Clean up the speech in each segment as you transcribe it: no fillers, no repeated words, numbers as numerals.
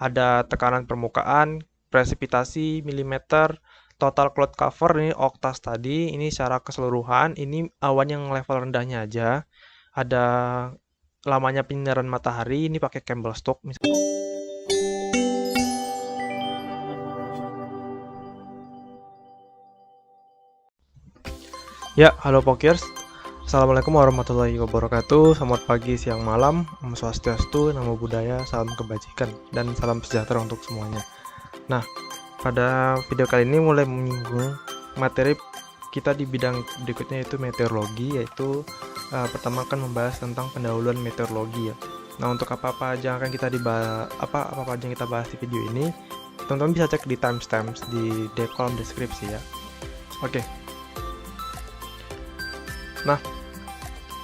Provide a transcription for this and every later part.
ada tekanan permukaan, presipitasi milimeter, total cloud cover ini oktas tadi, ini secara keseluruhan, ini awan yang level rendahnya aja. Ada lamanya penyinaran matahari, ini pakai Campbell-Stokes misalnya. Ya, halo Pokers. Assalamualaikum warahmatullahi wabarakatuh. Selamat pagi, siang, malam. Om Swastiastu, Namo Buddhaya, salam kebajikan, dan salam sejahtera untuk semuanya. Nah, pada video kali ini mulai menyinggung materi kita di bidang berikutnya yaitu meteorologi, yaitu pertama akan membahas tentang pendahuluan meteorologi ya. Nah, untuk apa-apa aja akan kita dibahas, apa-apa aja yang kita bahas di video ini, teman-teman bisa cek di timestamps di kolom deskripsi ya. Oke. Nah,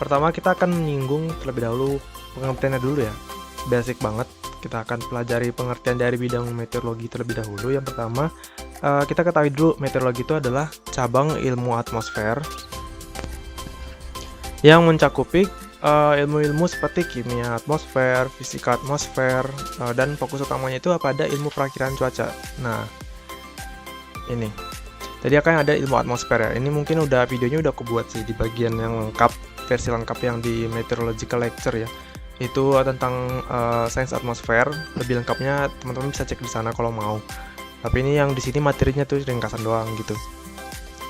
pertama kita akan menyinggung terlebih dahulu pengertiannya dulu ya. Basic banget. Kita akan pelajari pengertian dari bidang meteorologi terlebih dahulu. Yang pertama, kita ketahui dulu meteorologi itu adalah cabang ilmu atmosfer yang mencakupi ilmu-ilmu seperti kimia atmosfer, fisika atmosfer, dan fokus utamanya itu pada ilmu perakiraan cuaca. Nah, ini. Jadi akan ada ilmu atmosfer ya. Ini mungkin videonya udah aku buat sih di bagian yang lengkap, versi lengkap yang di meteorological lecture ya. Itu tentang sains atmosfer. Lebih lengkapnya teman-teman bisa cek di sana kalau mau. Tapi ini yang di sini materinya tuh ringkasan doang gitu.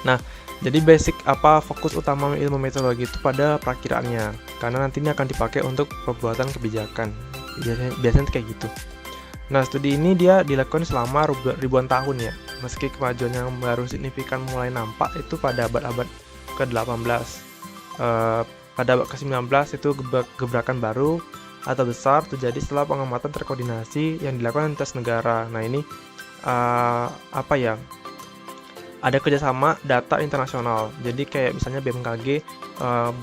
Nah, jadi basic fokus utama ilmu meteorologi itu pada perakiraannya. Karena nanti ini akan dipakai untuk pembuatan kebijakan. Biasanya kayak gitu. Nah, studi ini dia dilakukan selama ribuan tahun ya. Meski kemajuan yang baru signifikan mulai nampak itu pada abad-abad ke-18. Pada abad ke-19 itu gebrakan baru atau besar terjadi setelah pengamatan terkoordinasi yang dilakukan lintas negara. Nah, ini ada kerjasama data internasional. Jadi kayak misalnya BMKG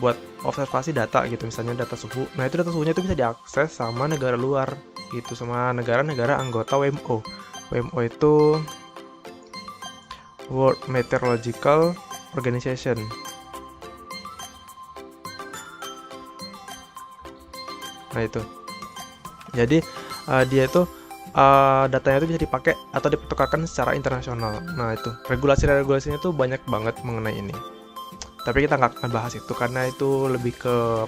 buat observasi data gitu, misalnya data suhu. Nah, itu data suhunya itu bisa diakses sama negara luar gitu, sama negara-negara anggota WMO. WMO itu World Meteorological Organization. Nah, itu. Jadi dia itu datanya itu bisa dipakai atau dipertukarkan secara internasional. Nah, itu regulasinya itu banyak banget mengenai ini. Tapi kita nggak akan bahas itu karena itu lebih ke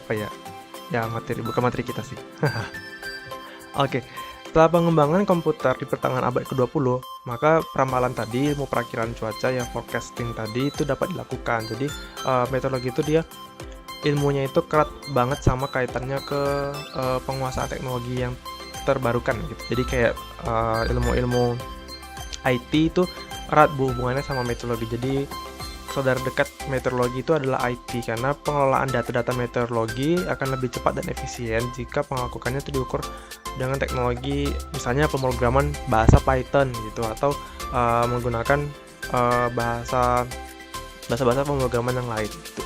bukan materi kita sih. Oke, setelah pengembangan komputer di pertengahan abad ke-20, maka peramalan tadi, ilmu perakiraan cuaca yang forecasting tadi itu dapat dilakukan. Jadi meteorologi itu dia ilmunya itu erat banget sama kaitannya ke penguasaan teknologi yang terbarukan gitu. Jadi kayak ilmu-ilmu IT itu erat hubungannya sama meteorologi. Jadi saudara dekat meteorologi itu adalah IT karena pengelolaan data-data meteorologi akan lebih cepat dan efisien jika melakukannya itu diukur dengan teknologi misalnya pemrograman bahasa Python gitu atau menggunakan bahasa pemrograman yang lain gitu.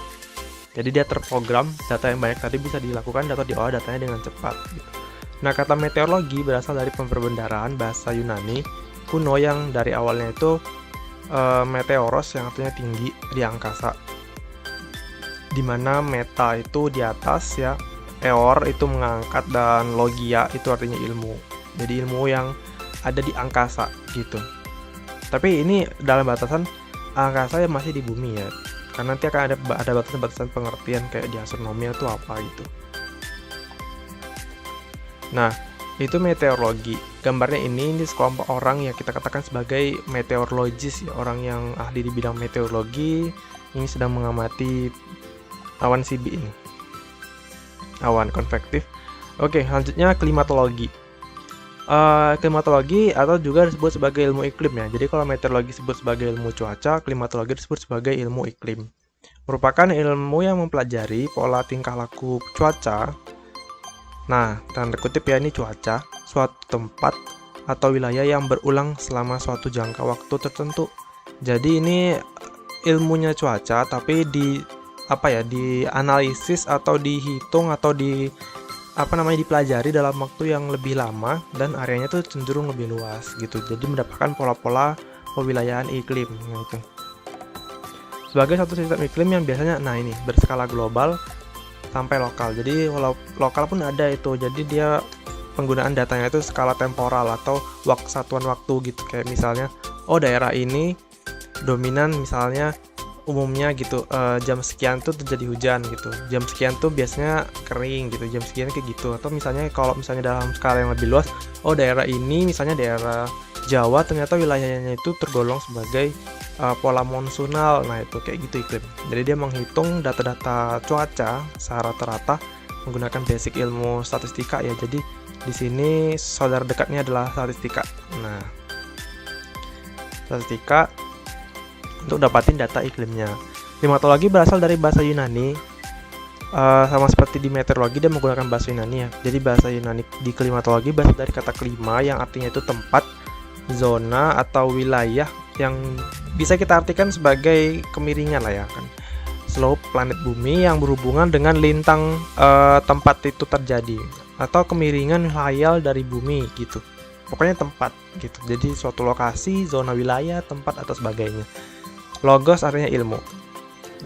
Jadi dia terprogram, data yang banyak tadi bisa dilakukan atau diolah datanya dengan cepat gitu. Nah, kata meteorologi berasal dari pemberbendaraan bahasa Yunani kuno yang dari awalnya itu meteoros yang artinya tinggi di angkasa, dimana meta itu di atas ya, eor itu mengangkat, dan logia itu artinya ilmu. Jadi ilmu yang ada di angkasa gitu. Tapi ini dalam batasan angkasa yang masih di bumi ya, karena nanti akan ada batasan-batasan pengertian kayak di astronomi itu apa gitu. Nah, itu meteorologi. Gambarnya ini sekelompok orang yang kita katakan sebagai meteorologis ya, orang yang ahli di bidang meteorologi ini sedang mengamati awan CB ini, awan konvektif. Oke, selanjutnya klimatologi. Klimatologi atau juga disebut sebagai ilmu iklim ya. Jadi kalau meteorologi disebut sebagai ilmu cuaca, klimatologi disebut sebagai ilmu iklim. Merupakan ilmu yang mempelajari pola tingkah laku cuaca. Nah, tanda kutip ya, ini cuaca suatu tempat atau wilayah yang berulang selama suatu jangka waktu tertentu. Jadi ini ilmunya cuaca tapi dianalisis atau dihitung atau dipelajari dalam waktu yang lebih lama dan areanya tuh cenderung lebih luas gitu. Jadi mendapatkan pola-pola pewilayahan iklim gitu. Sebagai satu sistem iklim yang biasanya berskala global sampai lokal. Jadi lokal pun ada itu. Jadi dia penggunaan datanya itu skala temporal atau satuan waktu gitu. Kayak misalnya, oh daerah ini dominan misalnya umumnya gitu, jam sekian tuh terjadi hujan gitu, jam sekian tuh biasanya kering gitu, jam sekian kayak gitu. Atau misalnya kalau misalnya dalam skala yang lebih luas, oh daerah ini misalnya daerah Jawa ternyata wilayahnya itu tergolong sebagai pola monsunal. Nah itu kayak gitu iklim. Jadi dia menghitung data-data cuaca secara rata-rata menggunakan basic ilmu statistika ya. Jadi di sini saudara dekatnya adalah statistika. Nah, statistika untuk dapatin data iklimnya. Klimatologi berasal dari bahasa Yunani, sama seperti di meteorologi dia menggunakan bahasa Yunani ya. Jadi bahasa Yunani di klimatologi berasal dari kata klima yang artinya itu tempat, zona atau wilayah yang bisa kita artikan sebagai kemiringan lah ya kan. Slope planet bumi yang berhubungan dengan lintang tempat itu terjadi, atau kemiringan hayal dari bumi gitu. Pokoknya tempat gitu. Jadi suatu lokasi, zona wilayah, tempat atau sebagainya. Logos artinya ilmu.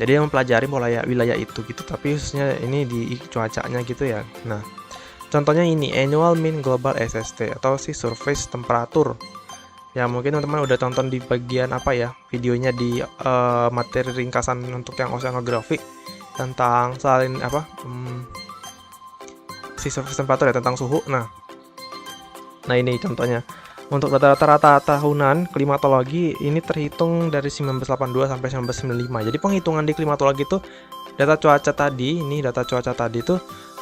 Jadi yang mempelajari wilayah itu gitu. Tapi khususnya ini di cuacanya gitu ya. Nah, contohnya ini Annual Mean Global SST atau si surface temperatur. Ya mungkin teman-teman udah tonton di bagian apa ya, videonya di materi ringkasan untuk yang oceanografi tentang salin apa si surface temperatur ya, tentang suhu. Nah ini contohnya. Untuk data-data tahunan klimatologi ini terhitung dari 1982 sampai 1995. Jadi penghitungan di klimatologi itu data cuaca tadi itu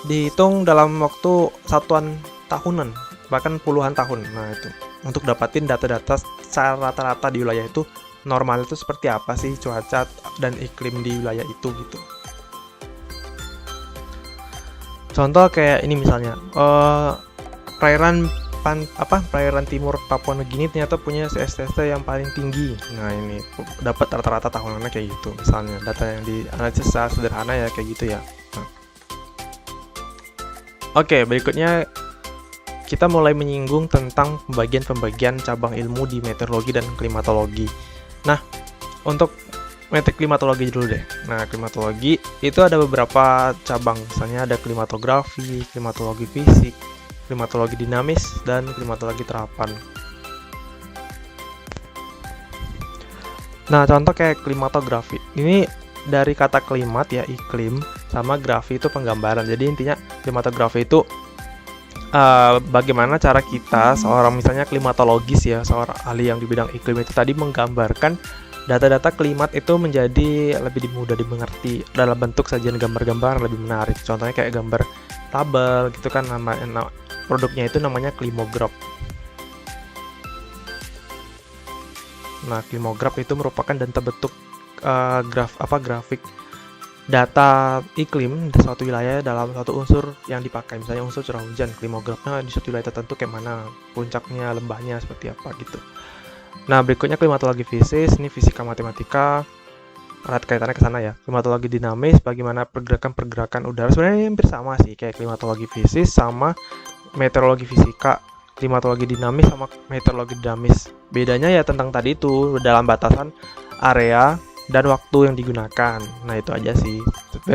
dihitung dalam waktu satuan tahunan, bahkan puluhan tahun. Nah itu untuk dapatin data-data secara rata-rata di wilayah itu normal itu seperti apa sih cuaca dan iklim di wilayah itu gitu. Contoh kayak ini misalnya perairan timur Papua Nugini ternyata punya SST yang paling tinggi. Nah ini dapat rata-rata tahunannya kayak gitu. Misalnya data yang dianalisis secara sederhana ya kayak gitu ya. Nah. Oke, berikutnya kita mulai menyinggung tentang pembagian cabang ilmu di meteorologi dan klimatologi. Nah, untuk klimatologi dulu deh. Nah, klimatologi itu ada beberapa cabang. Misalnya ada klimatografi, klimatologi fisik, klimatologi dinamis, dan klimatologi terapan. Nah, contoh kayak klimatografi. Ini dari kata klimat ya, iklim, sama grafi itu penggambaran. Jadi intinya klimatografi itu bagaimana cara kita, seorang misalnya klimatologis ya, seorang ahli yang di bidang iklim itu tadi menggambarkan data-data klimat itu menjadi lebih mudah dimengerti dalam bentuk sajian gambar-gambar lebih menarik. Contohnya kayak gambar tabel gitu kan, produknya itu namanya klimograf. Nah, klimograf itu merupakan data bentuk grafik data iklim di suatu wilayah dalam suatu unsur yang dipakai. Misalnya unsur curah hujan, klimografnya di suatu wilayah tertentu kayak mana, puncaknya, lembahnya seperti apa gitu. Nah, berikutnya klimatologi fisik, ini fisika matematika. Erat kaitannya ke sana ya. Klimatologi dinamis, bagaimana pergerakan udara. Sebenarnya hampir sama sih kayak klimatologi fisik sama meteorologi fisika. Klimatologi dinamis sama meteorologi dinamis. Bedanya ya tentang tadi itu dalam batasan area dan waktu yang digunakan. Nah, itu aja sih.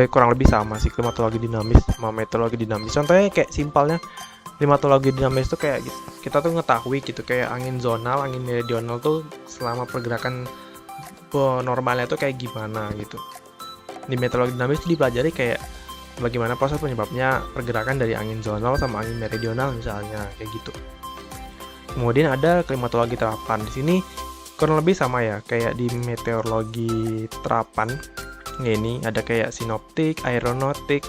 Kurang lebih sama sih klimatologi dinamis sama meteorologi dinamis. Contohnya kayak simpelnya klimatologi dinamis itu kayak kita tuh ngetahui gitu kayak angin zonal, angin meridional tuh selama pergerakan normalnya tuh kayak gimana gitu. Di meteorologi dinamis itu dipelajari kayak bagaimana proses penyebabnya pergerakan dari angin zonal sama angin meridional misalnya kayak gitu. Kemudian ada klimatologi terapan. Di sini kurang lebih sama ya kayak di meteorologi terapan. Ini ada kayak sinoptik, aeronautik,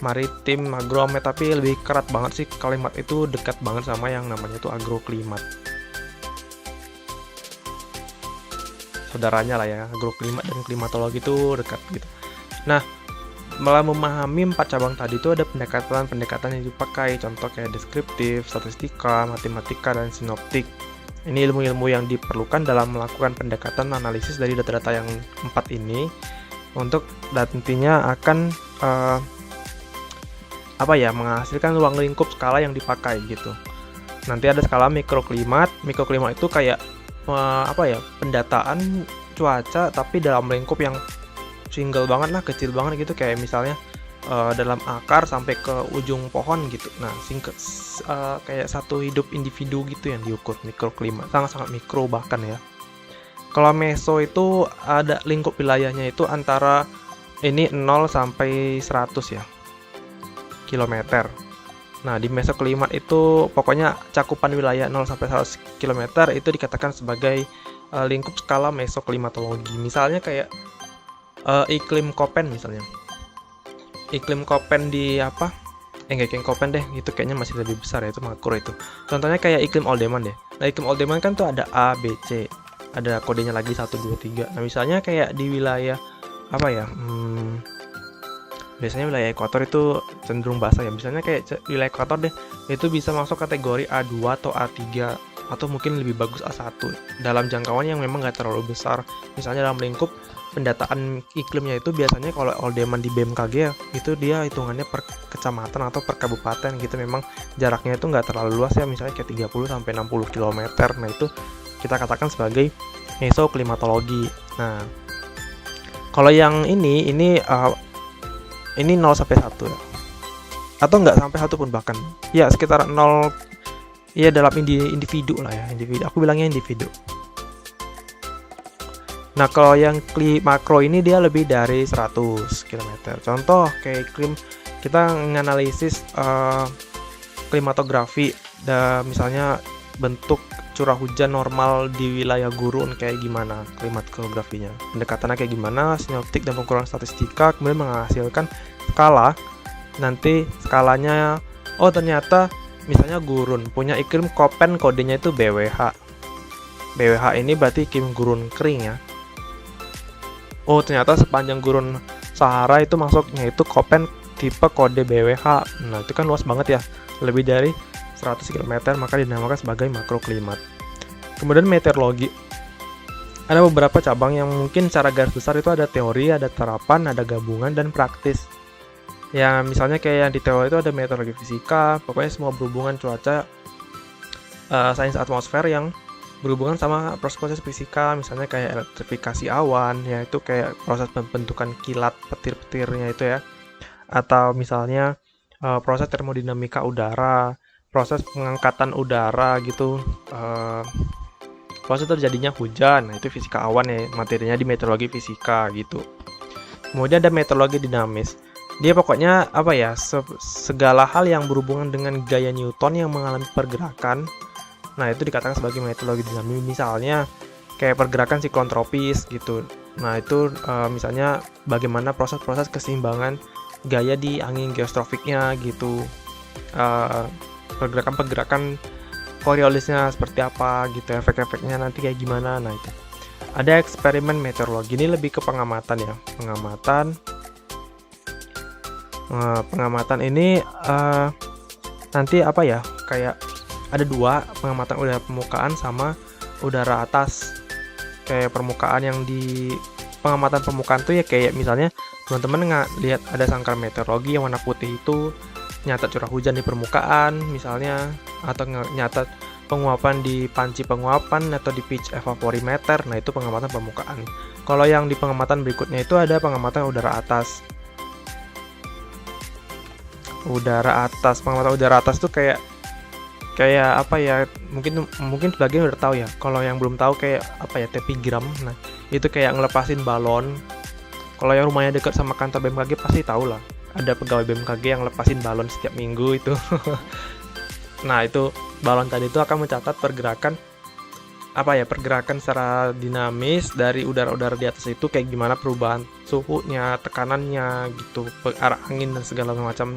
maritim, agromet, tapi lebih kerat banget sih kalimat itu, dekat banget sama yang namanya tuh agroklimat. Saudaranya lah ya, agroklimat dan klimatologi itu dekat gitu. Nah, malah memahami 4 cabang tadi itu ada pendekatan yang dipakai, contoh kayak deskriptif, statistika, matematika, dan sinoptik. Ini ilmu-ilmu yang diperlukan dalam melakukan pendekatan analisis dari data-data yang 4 ini untuk nantinya akan menghasilkan ruang lingkup skala yang dipakai gitu. Nanti ada skala mikroklimat. Mikroklimat itu kayak pendataan cuaca tapi dalam lingkup yang single banget lah, kecil banget gitu. Kayak misalnya dalam akar sampai ke ujung pohon gitu. Nah, kayak satu hidup individu gitu yang diukur, mikroklimat, sangat-sangat mikro bahkan ya. Kalau meso itu ada lingkup wilayahnya itu antara ini 0 sampai 100 ya, kilometer. Nah, di mesoklimat itu pokoknya cakupan wilayah 0 sampai 100 km itu dikatakan sebagai lingkup skala mesoklimatologi. Misalnya kayak iklim Koppen misalnya. Iklim Koppen di apa? Enggak iklim Koppen deh, itu kayaknya masih lebih besar ya, itu makro itu. Contohnya kayak iklim Oldeman deh. Nah, iklim Oldeman kan tuh ada A, B, C. Ada kodenya lagi 1, 2, 3. Nah, misalnya kayak di wilayah apa ya? Biasanya wilayah ekuator itu cenderung basah ya. Misalnya kayak wilayah ekuator deh, itu bisa masuk kategori A2 atau A3 atau mungkin lebih bagus A1 dalam jangkauan yang memang nggak terlalu besar. Misalnya dalam lingkup pendataan iklimnya itu biasanya kalau Oldeman di BMKG ya, itu dia hitungannya per kecamatan atau per kabupaten gitu. Memang jaraknya itu nggak terlalu luas ya, misalnya kayak 30 sampai 60 km. Nah, itu kita katakan sebagai mesoklimatologi. Nah, kalau yang ini 0 sampai 1 ya. Atau nggak sampai 1 pun bahkan. Ya, sekitar 0 ya, dalam individu lah ya, individu. Aku bilangnya individu. Nah, kalau yang makro ini dia lebih dari 100 km. Contoh kayak iklim, kita menganalisis klimatografi, misalnya bentuk curah hujan normal di wilayah gurun kayak gimana klimatografinya, pendekatannya kayak gimana, sinoptik dan pengukuran statistika, kemudian menghasilkan skala. Nanti skalanya, oh ternyata misalnya gurun punya iklim Koppen, kodenya itu BWH. BWH ini berarti iklim gurun kering ya. Oh ternyata sepanjang gurun Sahara itu masuknya itu Koppen tipe kode BWH. Nah, itu kan luas banget ya, lebih dari 100 km, maka dinamakan sebagai makroklimat. Kemudian meteorologi. Ada beberapa cabang yang mungkin secara garis besar itu ada teori, ada terapan, ada gabungan, dan praktis. Ya, misalnya kayak yang di teori itu ada meteorologi fisika, pokoknya semua berhubungan cuaca, sains atmosfer yang berhubungan sama proses-proses fisika, misalnya kayak elektrifikasi awan, ya itu kayak proses pembentukan kilat petir-petirnya itu ya. Atau misalnya proses termodinamika udara, proses pengangkatan udara gitu, proses terjadinya hujan. Nah, itu fisika awan ya, materinya di meteorologi fisika gitu. Kemudian ada meteorologi dinamis. Dia pokoknya apa ya, segala hal yang berhubungan dengan gaya Newton yang mengalami pergerakan. Nah, itu dikatakan sebagai meteorologi dinamis. Misalnya kayak pergerakan siklon tropis gitu. Nah, itu misalnya bagaimana proses-proses keseimbangan gaya di angin geostrofiknya gitu. Pergerakan-pergerakan Coriolisnya seperti apa gitu, efek-efeknya nanti kayak gimana. Nah, itu ada eksperimen meteorologi, ini lebih ke pengamatan ya, pengamatan ini nanti apa ya, kayak ada dua, pengamatan udara permukaan sama udara atas. Kayak permukaan yang di pengamatan permukaan tuh ya kayak misalnya teman-teman lihat ada sangkar meteorologi yang warna putih itu nyatat curah hujan di permukaan misalnya, atau nyatat penguapan di panci penguapan atau di pitch evaporimeter. Nah, itu pengamatan permukaan. Kalau yang di pengamatan berikutnya itu ada pengamatan udara atas. Pengamatan udara atas tuh kayak apa ya, mungkin sebagian udah tahu ya. Kalau yang belum tahu kayak apa ya, tepigram. Nah, itu kayak ngelepasin balon. Kalau yang rumahnya dekat sama kantor BMKG pasti tahu lah. Ada pegawai BMKG yang lepasin balon setiap minggu itu. Nah, itu balon tadi itu akan mencatat pergerakan secara dinamis dari udara-udara di atas itu kayak gimana perubahan suhunya, tekanannya gitu, arah angin dan segala macam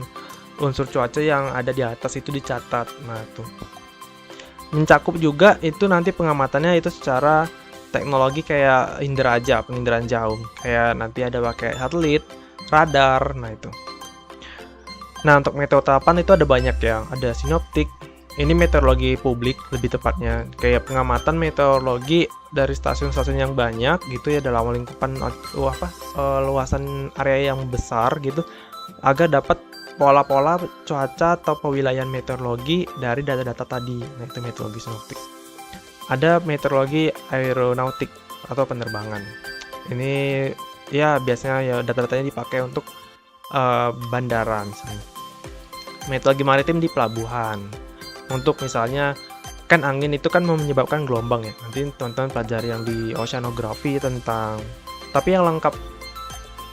unsur cuaca yang ada di atas itu dicatat. Nah, itu mencakup juga itu nanti pengamatannya itu secara teknologi kayak penginderaan jauh, kayak nanti ada pakai satelit, radar. Nah, itu. Nah, untuk meteoterapan itu ada banyak ya, ada sinoptik. Ini meteorologi publik lebih tepatnya, kayak pengamatan meteorologi dari stasiun-stasiun yang banyak gitu ya, dalam lingkupan luasan area yang besar gitu, agar dapat pola-pola cuaca atau pewilayan meteorologi dari data-data tadi. Nah, itu meteorologi sinoptik. Ada meteorologi aeronautik atau penerbangan. Ini ya biasanya ya data-datanya dipakai untuk bandara misalnya. Meteorologi maritim di pelabuhan. Untuk misalnya kan angin itu kan menyebabkan gelombang ya. Nanti teman-teman pelajari yang di oceanografi tentang. Tapi yang lengkap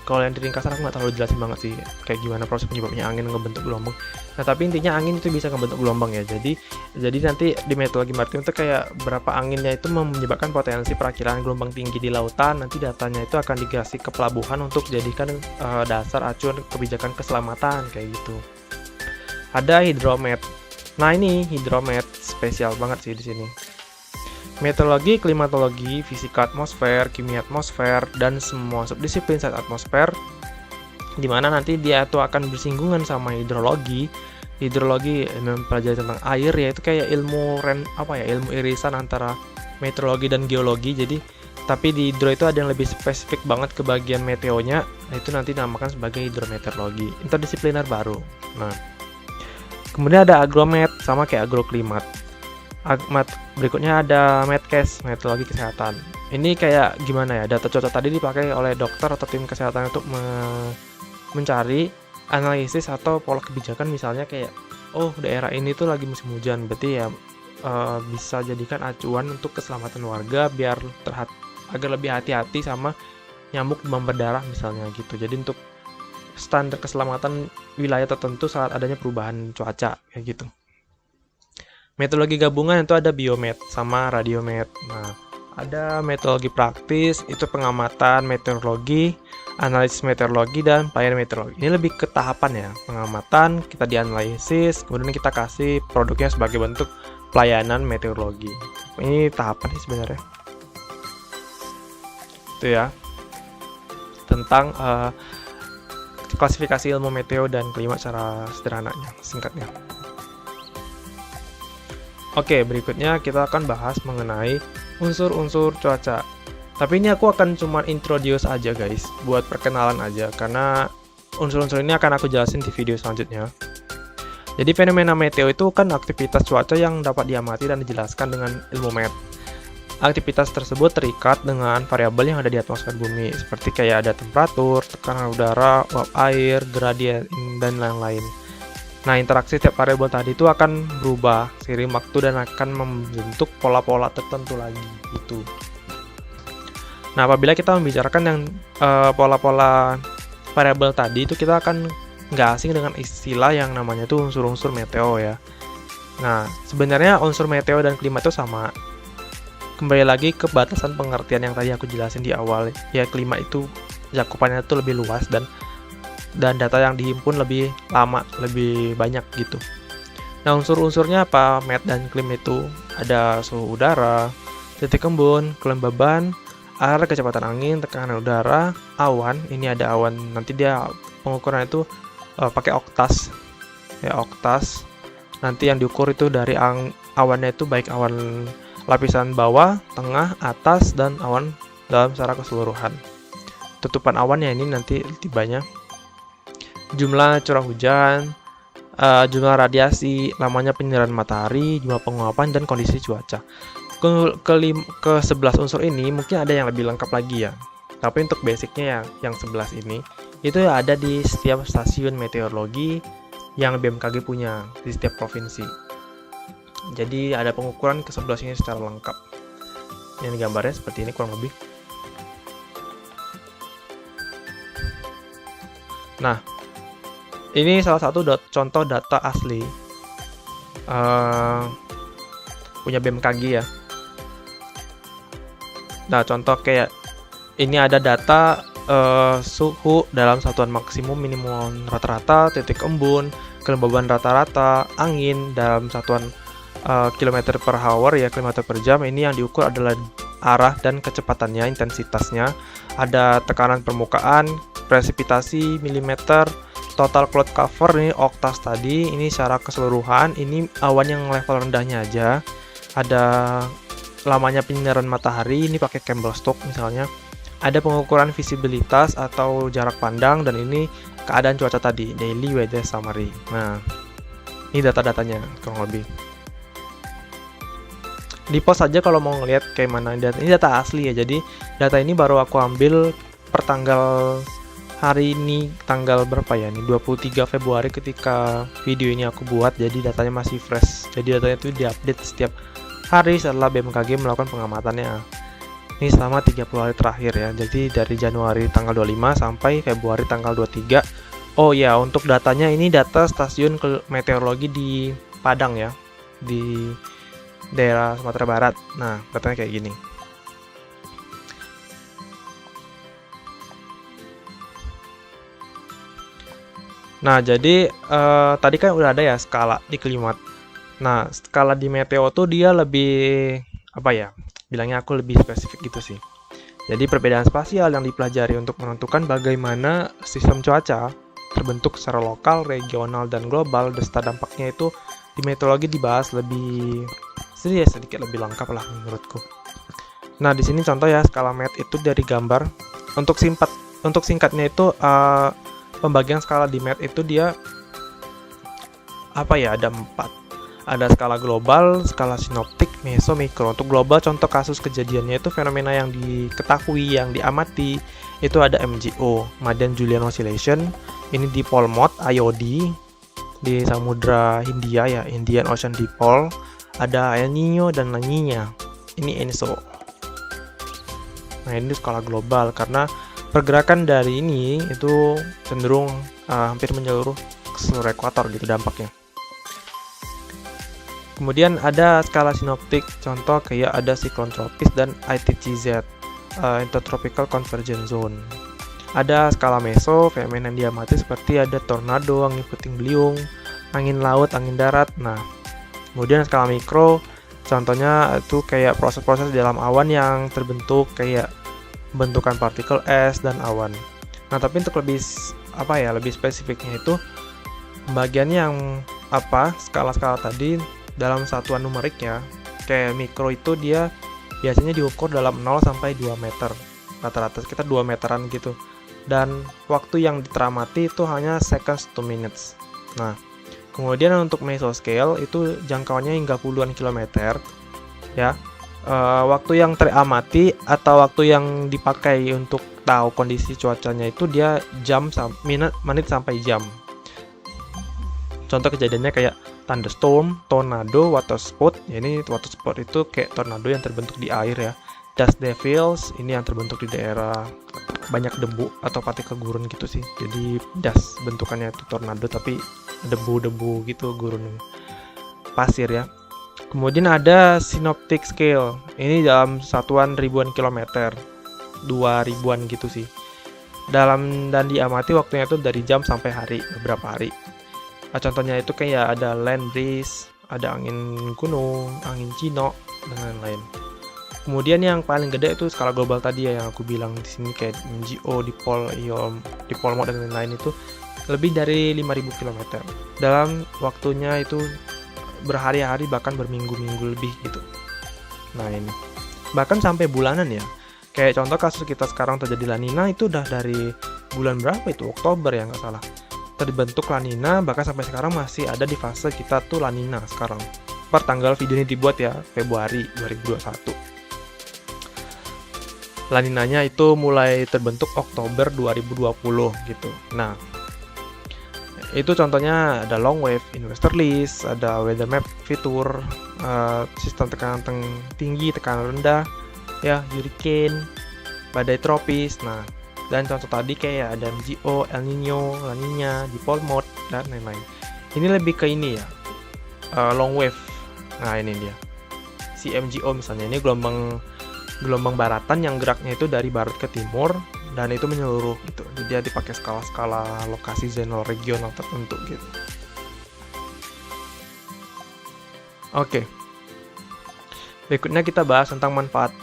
kalau yang di ringkasan aku nggak terlalu jelasin banget sih kayak gimana proses penyebabnya angin ngebentuk gelombang. Nah tapi intinya angin itu bisa ngebentuk gelombang ya. Jadi nanti di meteorologi maritim itu kayak berapa anginnya itu menyebabkan potensi perakiraan gelombang tinggi di lautan. Nanti datanya itu akan dikasih ke pelabuhan untuk jadikan dasar acuan kebijakan keselamatan kayak gitu. Ada hidromet. Nah ini hidromet spesial banget sih di sini. Meteorologi, klimatologi, fisika atmosfer, kimia atmosfer, dan semua subdisiplin saat atmosfer, di mana nanti dia tuh akan bersinggungan sama hidrologi. Hidrologi mempelajari tentang air, yaitu kayak ilmu ilmu irisan antara meteorologi dan geologi. Jadi tapi di hidro itu ada yang lebih spesifik banget ke bagian meteonya, nah itu nanti dinamakan sebagai hidrometeorologi, interdisipliner baru. Nah kemudian ada agromet sama kayak agroklimat. Berikutnya ada medcast, meteorologi kesehatan. Ini kayak gimana ya, data cuaca tadi dipakai oleh dokter atau tim kesehatan untuk mencari analisis atau pola kebijakan, misalnya kayak oh daerah ini tuh lagi musim hujan, berarti ya bisa jadikan acuan untuk keselamatan warga biar agar lebih hati-hati sama nyamuk demam berdarah misalnya gitu. Jadi untuk standar keselamatan wilayah tertentu saat adanya perubahan cuaca kayak gitu. Meteorologi gabungan itu ada biomet sama radiomet. Nah, ada meteorologi praktis, itu pengamatan meteorologi, analisis meteorologi, dan pelayanan meteorologi. Ini lebih ke tahapan ya, pengamatan, kita dianalisis, kemudian kita kasih produknya sebagai bentuk pelayanan meteorologi. Ini tahapan sih sebenarnya. Itu ya, tentang klasifikasi ilmu meteo dan klima secara sederhananya, singkatnya. Oke, berikutnya kita akan bahas mengenai unsur-unsur cuaca. Tapi ini aku akan cuma introduce aja guys, buat perkenalan aja, karena unsur-unsur ini akan aku jelasin di video selanjutnya. Jadi fenomena meteo itu kan aktivitas cuaca yang dapat diamati dan dijelaskan dengan ilmu met. Aktivitas tersebut terikat dengan variabel yang ada di atmosfer bumi, seperti kayak ada temperatur, tekanan udara, uap air, gradien, dan lain-lain. Nah, interaksi setiap variabel tadi itu akan berubah seiring waktu dan akan membentuk pola-pola tertentu lagi gitu. Nah, apabila kita membicarakan yang pola-pola variabel tadi itu, kita akan nggak asing dengan istilah yang namanya itu unsur-unsur meteo ya. Nah, sebenarnya unsur meteo dan klima itu sama. Kembali lagi ke batasan pengertian yang tadi aku jelasin di awal. Ya, klima itu cakupannya itu lebih luas dan data yang dihimpun lebih lama, lebih banyak gitu. Nah, unsur-unsurnya apa? Met dan klim itu ada suhu udara, titik embun, kelembaban, arah kecepatan angin, tekanan udara, awan. Ini ada awan, nanti dia pengukuran itu pakai oktas. Ya, oktas. Nanti yang diukur itu dari awannya itu baik awan lapisan bawah, tengah, atas, dan awan dalam secara keseluruhan. Tutupan awannya ini nanti tibanya. Jumlah curah hujan, jumlah radiasi, lamanya penyinaran matahari, jumlah penguapan, dan kondisi cuaca. Ke 11 unsur ini mungkin ada yang lebih lengkap lagi ya. Tapi untuk basicnya yang 11 ini itu ada di setiap stasiun meteorologi yang BMKG punya di setiap provinsi. Jadi ada pengukuran ke 11 ini secara lengkap. Yang gambarnya seperti ini kurang lebih. Nah, ini salah satu contoh data asli punya BMKG ya. Nah, contoh kayak ini ada data suhu dalam satuan maksimum, minimum rata-rata, titik embun, kelembaban rata-rata, angin dalam satuan kilometer per hour ya, kilometer per jam. Ini yang diukur adalah arah dan kecepatannya, intensitasnya. Ada tekanan permukaan, presipitasi, milimeter, total cloud cover ini oktas tadi, ini secara keseluruhan. Ini awan yang level rendahnya aja. Ada lamanya penyinaran matahari, ini pakai Campbell-Stokes misalnya. Ada pengukuran visibilitas atau jarak pandang, dan ini keadaan cuaca tadi, daily weather summary. Nah, ini data-datanya kurang lebih. Di post aja kalau mau ngelihat kayak mana data. Ini data asli ya, jadi data ini baru aku ambil per tanggal hari ini tanggal berapa ya? Ini 23 Februari ketika video ini aku buat, jadi datanya masih fresh. Jadi datanya itu diupdate setiap hari setelah BMKG melakukan pengamatannya. Ini selama 30 hari terakhir ya. Jadi dari Januari tanggal 25 sampai Februari tanggal 23. Oh ya, untuk datanya ini data stasiun meteorologi di Padang ya, di daerah Sumatera Barat. Nah, datanya kayak gini. Nah, jadi tadi kan udah ada ya skala di klimat. Nah, skala di meteo tuh dia lebih apa ya? Bilangnya aku lebih spesifik gitu sih. Jadi perbedaan spasial yang dipelajari untuk menentukan bagaimana sistem cuaca terbentuk secara lokal, regional, dan global beserta dampaknya itu di meteorologi dibahas lebih sedikit lebih lengkap lah menurutku. Nah, di sini contoh ya skala MET itu dari gambar. Untuk singkatnya itu pembagian skala di MET itu dia apa ya, ada 4. Ada skala global, skala sinoptik, meso, mikro. Untuk global contoh kasus kejadiannya itu fenomena yang diketahui, yang diamati itu ada MJO, Madian-Julian Oscillation. Ini dipole mode IOD di Samudra Hindia ya, Indian Ocean Dipole. Ada El Niño dan La Niña. Ini ENSO. Nah, ini skala global karena pergerakan dari ini itu cenderung hampir menyeluruh ke seluruh ekuator gitu dampaknya. Kemudian ada skala sinoptik, contoh kayak ada siklon tropis dan ITCZ, Intertropical Convergence Zone. Ada skala meso, fenomena yang diamati seperti ada tornado, angin puting beliung, angin laut, angin darat. Nah, kemudian skala mikro, contohnya itu kayak proses-proses di dalam awan yang terbentuk kayak bentukan partikel es dan awan. Nah, tapi untuk lebih spesifiknya itu bagian yang skala-skala tadi dalam satuan numerik ya. Kayak mikro itu dia biasanya diukur dalam 0 sampai 2 meter. Rata-rata sekitar 2 meteran gitu. Dan waktu yang diteramati itu hanya seconds to minutes. Nah, kemudian untuk mesoscale itu jangkauannya hingga puluhan kilometer ya. Waktu yang teramati atau waktu yang dipakai untuk tahu kondisi cuacanya itu dia menit sampai jam. Contoh kejadiannya kayak thunderstorm, tornado, waterspout. Ya, ini waterspout itu kayak tornado yang terbentuk di air ya. Dust devils ini yang terbentuk di daerah banyak debu atau partikel gurun gitu sih. Jadi dust bentukannya itu tornado tapi debu-debu gitu, gurun pasir ya. Kemudian ada synoptic scale. Ini dalam satuan ribuan kilometer, 2000-an gitu sih. Dan diamati waktunya itu dari jam sampai hari, beberapa hari. Contohnya itu kayak ada land breeze, ada angin gunung, angin Cino, dan lain-lain. Kemudian yang paling gede itu skala global tadi ya, yang aku bilang di sini kayak MJO, dipole mode dan lain-lain itu lebih dari 5000 km. Dalam waktunya itu berhari-hari bahkan berminggu-minggu lebih gitu. Nah, ini bahkan sampai bulanan ya. Kayak contoh kasus kita sekarang terjadi La Nina itu udah dari bulan berapa itu? Oktober ya nggak salah. Terbentuk La Nina, bahkan sampai sekarang masih ada di fase kita tuh La Nina sekarang. Per tanggal video ini dibuat ya, Februari 2021. La Ninanya itu mulai terbentuk Oktober 2020 gitu. Nah, itu contohnya ada long wave, investor list, ada weather map fitur, sistem tekanan tinggi, tekanan rendah, ya, hurricane, badai tropis. Nah, dan contoh tadi kayak ada MJO, El Niño, La Niña, dipole mode, dan lain-lain. Ini lebih ke ini ya, long wave. Nah, ini dia. Si MJO misalnya, ini gelombang baratan yang geraknya itu dari barat ke timur, dan itu menyeluruh gitu. Jadi dia dipakai skala-skala lokasi zonal regional tertentu gitu. Oke. Berikutnya kita bahas tentang manfaat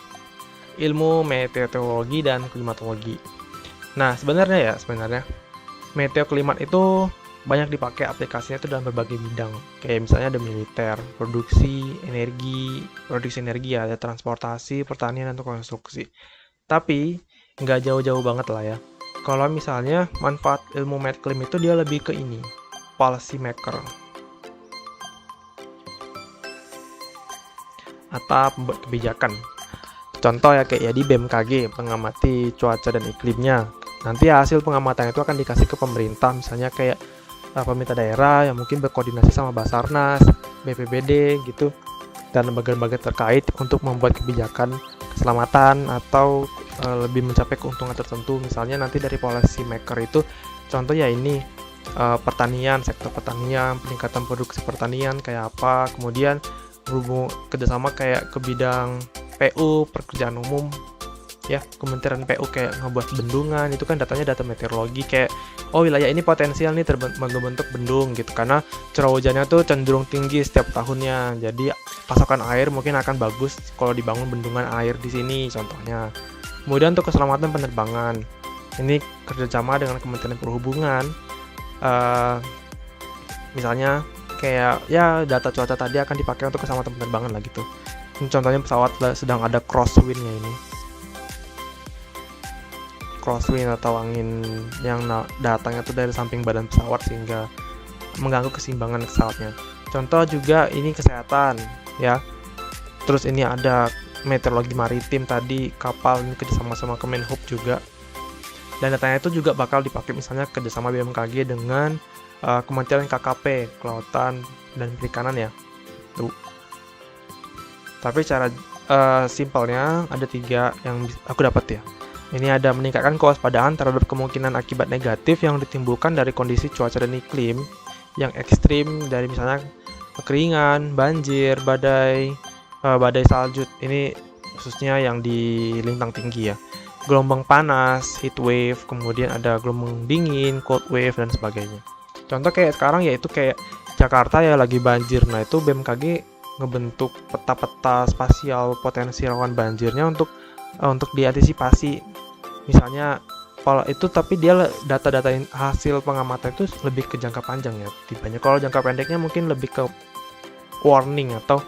ilmu meteorologi dan klimatologi. Nah, sebenarnya meteoklimat itu banyak dipakai aplikasinya itu dalam berbagai bidang. Kayak misalnya ada militer, produksi energi ya, ada transportasi, pertanian, dan konstruksi. Tapi nggak jauh-jauh banget lah ya. Kalau misalnya manfaat ilmu metklim itu dia lebih ke ini, policy maker atau pembuat kebijakan. Contoh ya kayak ya di BMKG, pengamati cuaca dan iklimnya. Nanti hasil pengamatan itu akan dikasih ke pemerintah, misalnya kayak pemerintah daerah yang mungkin berkoordinasi sama Basarnas, BPBD gitu, dan lembaga-lembaga terkait untuk membuat kebijakan keselamatan atau lebih mencapai keuntungan tertentu. Misalnya nanti dari policy maker itu, contoh ya ini pertanian, sektor pertanian, peningkatan produksi pertanian kayak apa, kemudian berhubung kerjasama kayak ke bidang PU, pekerjaan umum ya, Kementerian PU kayak ngebuat bendungan, itu kan datanya data meteorologi kayak oh wilayah ini potensial nih terbentuk bendung gitu, karena curah hujannya tuh cenderung tinggi setiap tahunnya, jadi pasokan air mungkin akan bagus kalau dibangun bendungan air di sini contohnya. Kemudian untuk keselamatan penerbangan, ini kerjasama dengan Kementerian Perhubungan, misalnya kayak ya data cuaca tadi akan dipakai untuk keselamatan penerbangan lah gitu. Ini contohnya pesawat sedang ada crosswind-nya ini, crosswind atau angin yang datangnya tuh dari samping badan pesawat sehingga mengganggu keseimbangan pesawatnya. Contoh juga ini kesehatan ya. Terus ini ada meteorologi maritim tadi, kapal ini kerjasama sama Kemenhub juga. Dan datanya itu juga bakal dipakai misalnya kerjasama BMKG dengan Kementerian KKP, Kelautan dan Perikanan ya. Tuh. Tapi cara simpelnya ada 3 yang aku dapat ya. Ini ada meningkatkan kewaspadaan terhadap kemungkinan akibat negatif yang ditimbulkan dari kondisi cuaca dan iklim yang ekstrim, dari misalnya kekeringan, banjir, badai salju. Ini khususnya yang di lintang tinggi ya. Gelombang panas, heat wave, kemudian ada gelombang dingin, cold wave dan sebagainya. Contoh kayak sekarang yaitu kayak Jakarta ya lagi banjir. Nah, itu BMKG ngebentuk peta-peta spasial potensi rawan banjirnya untuk diantisipasi. Misalnya kalau itu, tapi dia data-data hasil pengamatan itu lebih ke jangka panjang ya tipenya. Kalau jangka pendeknya mungkin lebih ke warning atau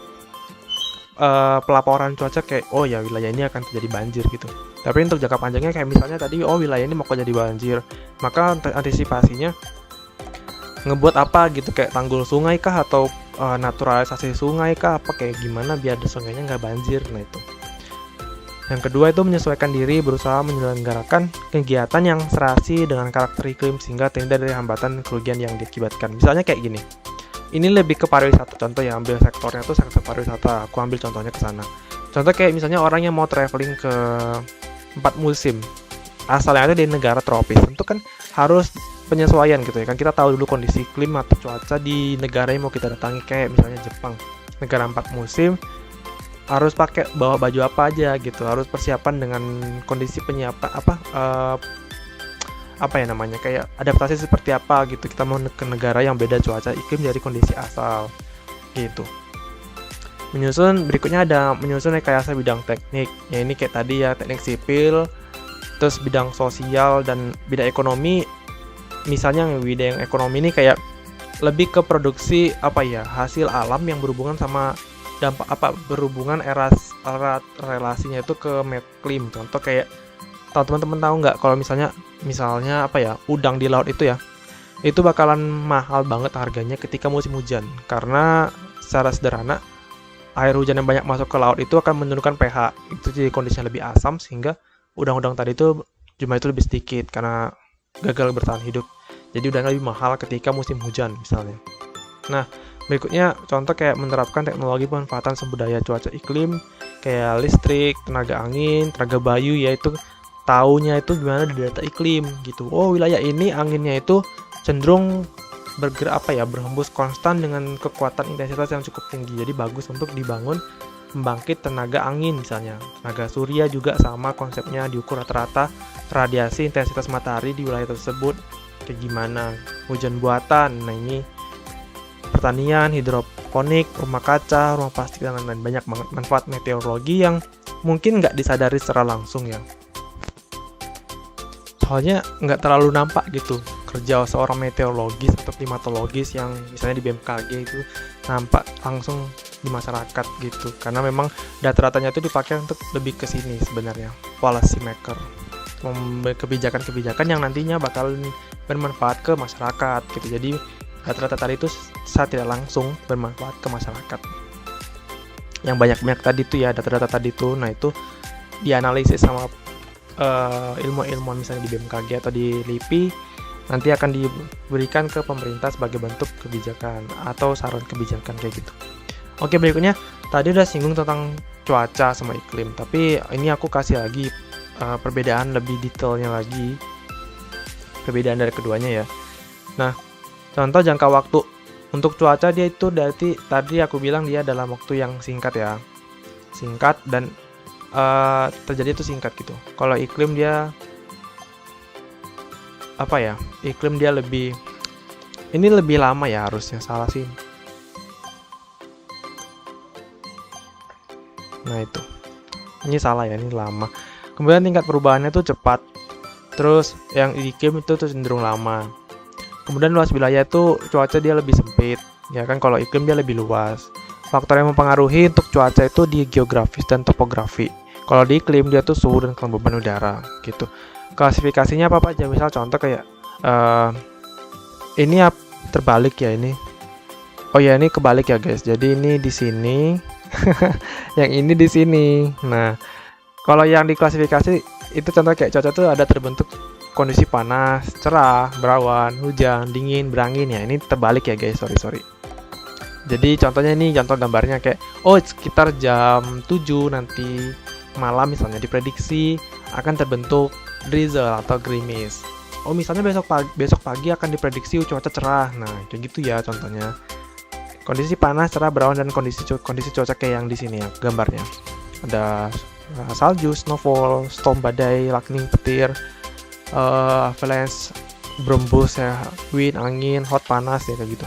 pelaporan cuaca kayak oh ya wilayah ini akan terjadi banjir gitu. Tapi untuk jangka panjangnya kayak misalnya tadi oh wilayah ini mau jadi banjir, maka antisipasinya ngebuat apa gitu, kayak tanggul sungai kah atau naturalisasi sungai kah, apa kayak gimana biar sungainya nggak banjir. Nah itu. Yang kedua itu menyesuaikan diri, berusaha menyelenggarakan kegiatan yang serasi dengan karakter iklim sehingga terhindar dari hambatan kerugian yang diakibatkan. Misalnya kayak gini. Ini lebih ke pariwisata, contoh ya, ambil sektornya tuh sektor pariwisata. Aku ambil contohnya ke sana. Contoh kayak misalnya orang yang mau traveling ke 4 musim. Asalnya itu di negara tropis. Tentu kan harus penyesuaian gitu ya. Kan kita tahu dulu kondisi iklim atau cuaca di negara yang mau kita datangi, kayak misalnya Jepang. Negara 4 musim. Harus pakai bawa baju apa aja gitu, harus persiapan dengan kondisi penyiapan apa ya namanya, kayak adaptasi seperti apa gitu, kita mau ke negara yang beda cuaca iklim dari kondisi asal gitu. Berikutnya ada menyusun rekayasa bidang teknik ya, ini kayak tadi ya, teknik sipil, terus bidang sosial dan bidang ekonomi. Misalnya bidang ekonomi ini kayak lebih ke produksi apa ya, hasil alam yang berhubungan sama dampak berhubungan erat relasinya itu ke iklim. Contoh kayak teman-teman tahu nggak kalau misalnya apa ya, udang di laut itu ya, itu bakalan mahal banget harganya ketika musim hujan, karena secara sederhana air hujan yang banyak masuk ke laut itu akan menurunkan pH, itu jadi kondisinya lebih asam sehingga udang-udang tadi itu jumlah itu lebih sedikit karena gagal bertahan hidup. Jadi udangnya lebih mahal ketika musim hujan misalnya. Nah, berikutnya contoh kayak menerapkan teknologi pemanfaatan sumber daya cuaca iklim kayak listrik, tenaga angin, tenaga bayu, yaitu taunya itu gimana di data iklim gitu. Oh, wilayah ini anginnya itu cenderung berhembus konstan dengan kekuatan intensitas yang cukup tinggi. Jadi bagus untuk dibangun pembangkit tenaga angin misalnya. Tenaga surya juga sama konsepnya, diukur rata-rata radiasi intensitas matahari di wilayah tersebut kayak gimana. Hujan buatan, nah ini pertanian, hidroponik, rumah kaca, rumah plastik, dan lain-lain. Banyak banget manfaat meteorologi yang mungkin nggak disadari secara langsung ya. Soalnya nggak terlalu nampak gitu kerja seorang meteorologis atau klimatologis yang misalnya di BMKG itu nampak langsung di masyarakat gitu. Karena memang data-datanya itu dipakai untuk lebih ke sini sebenarnya, policy maker, kebijakan-kebijakan yang nantinya bakal bermanfaat ke masyarakat gitu. Jadi data-data tadi itu secara tidak langsung bermanfaat ke masyarakat. Yang banyak-banyak tadi itu ya, data-data tadi itu, nah itu dianalisis sama ilmu-ilmu misalnya di BMKG atau di LIPI nanti akan diberikan ke pemerintah sebagai bentuk kebijakan atau saran kebijakan kayak gitu. Oke, berikutnya tadi udah singgung tentang cuaca sama iklim, tapi ini aku kasih lagi perbedaan lebih detailnya lagi, perbedaan dari keduanya ya. Nah, contoh jangka waktu untuk cuaca dia itu berarti tadi aku bilang dia dalam waktu yang singkat ya, singkat dan terjadi itu singkat gitu. Kalau iklim dia apa ya? Iklim dia lebih ini lebih lama ya, harusnya salah sih. Nah itu, ini salah ya, ini lama. Kemudian tingkat perubahannya tuh cepat. Terus yang iklim itu tuh cenderung lama. Kemudian luas wilayah itu cuaca dia lebih sempit, ya kan? Kalau iklim dia lebih luas. Faktor yang mempengaruhi untuk cuaca itu di geografis dan topografi. Kalau di iklim dia tuh suhu dan kelembaban udara gitu. Klasifikasinya apa aja? Misal contoh kayak ini terbalik ya ini. Oh ya, ini kebalik ya guys. Jadi ini di sini, yang ini di sini. Nah, kalau yang diklasifikasi itu contoh kayak cuaca tuh ada terbentuk kondisi panas, cerah, berawan, hujan, dingin, berangin ya. Ini terbalik ya guys. Sorry. Jadi contohnya ini, contoh gambarnya kayak sekitar jam 7 nanti malam misalnya diprediksi akan terbentuk drizzle atau gerimis. Misalnya besok pagi akan diprediksi cuaca cerah. Nah, kayak gitu ya contohnya. Kondisi panas, cerah, berawan dan kondisi cuaca kayak yang di sini ya gambarnya. Ada salju, snowfall, storm badai, lightning, petir, avalanche, berembus ya, wind, angin, hot, panas ya kayak gitu.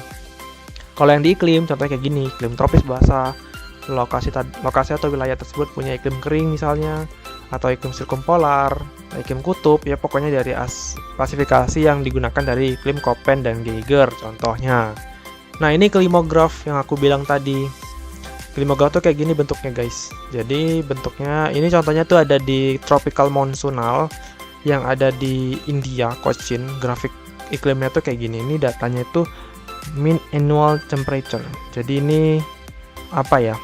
Kalau yang di iklim contohnya kayak gini, iklim tropis basah. Lokasi atau wilayah tersebut punya iklim kering misalnya, atau iklim sirkumpolar, iklim kutub, ya pokoknya dari klasifikasi yang digunakan dari iklim Köppen dan Geiger contohnya. Nah, ini klimograf yang aku bilang tadi. Klimograf tuh kayak gini bentuknya guys. Jadi bentuknya ini contohnya tuh ada di tropical monsoonal yang ada di India, Cochin. Grafik iklimnya tuh kayak gini. Ini datanya itu mean annual temperature. Jadi ini apa ya?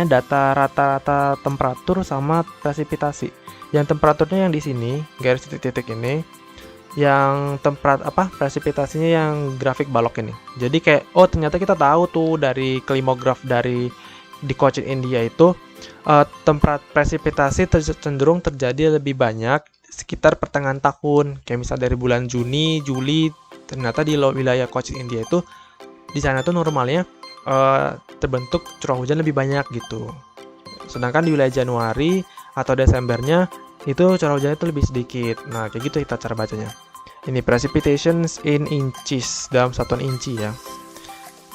Data rata-rata temperatur sama presipitasi. Yang temperaturnya yang di sini, garis titik-titik ini. Yang presipitasinya yang grafik balok ini. Jadi kayak ternyata kita tahu tuh dari klimograf di Cochin India itu presipitasi cenderung terjadi lebih banyak sekitar pertengahan tahun. Kayak misal dari bulan Juni, Juli, ternyata di wilayah Cochin India itu di sana tuh normalnya terbentuk curah hujan lebih banyak gitu. Sedangkan di wilayah Januari atau Desembernya itu curah hujannya itu lebih sedikit. Nah, kayak gitu kita cara bacanya. Ini precipitations in inches, dalam satuan inci ya.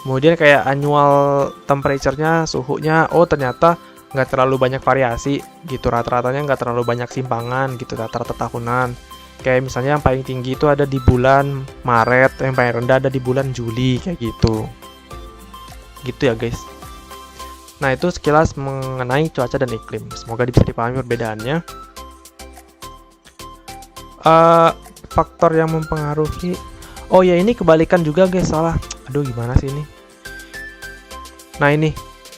Kemudian kayak annual temperature-nya, suhunya, ternyata nggak terlalu banyak variasi gitu. Rata-ratanya nggak terlalu banyak simpangan gitu, rata-rata tahunan. Kayak misalnya yang paling tinggi itu ada di bulan Maret, yang paling rendah ada di bulan Juli, kayak gitu. Gitu ya guys. Nah, itu sekilas mengenai cuaca dan iklim. Semoga bisa dipahami perbedaannya. Faktor yang mempengaruhi. Ini kebalikan juga guys, salah. Aduh, gimana sih ini? Nah, ini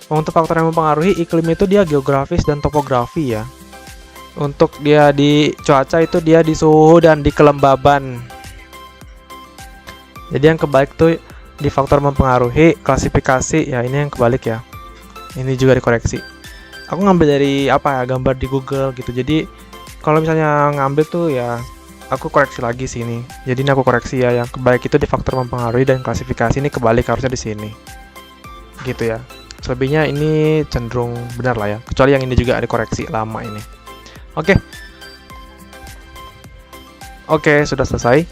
untuk faktor yang mempengaruhi iklim itu dia geografis dan topografi ya. Untuk dia di cuaca itu dia di suhu dan di kelembaban. Jadi yang kebalik tuh di faktor mempengaruhi klasifikasi ya, ini yang kebalik ya. Ini juga dikoreksi. Aku ngambil dari gambar di Google gitu. Jadi kalau misalnya ngambil tuh ya aku koreksi lagi sini. Jadi ini aku koreksi ya, yang kebalik itu di faktor mempengaruhi dan klasifikasi ini kebalik harusnya di sini. Gitu ya. Selebihnya ini cenderung benar lah ya. Kecuali yang ini juga ada koreksi lama ini. Oke, sudah selesai.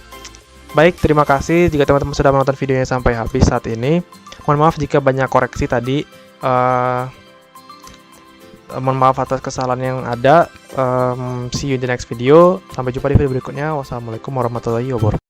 Baik, terima kasih jika teman-teman sudah menonton videonya sampai habis saat ini. Mohon maaf jika banyak koreksi tadi. Mohon maaf atas kesalahan yang ada. See you in the next video. Sampai jumpa di video berikutnya. Wassalamualaikum warahmatullahi wabarakatuh.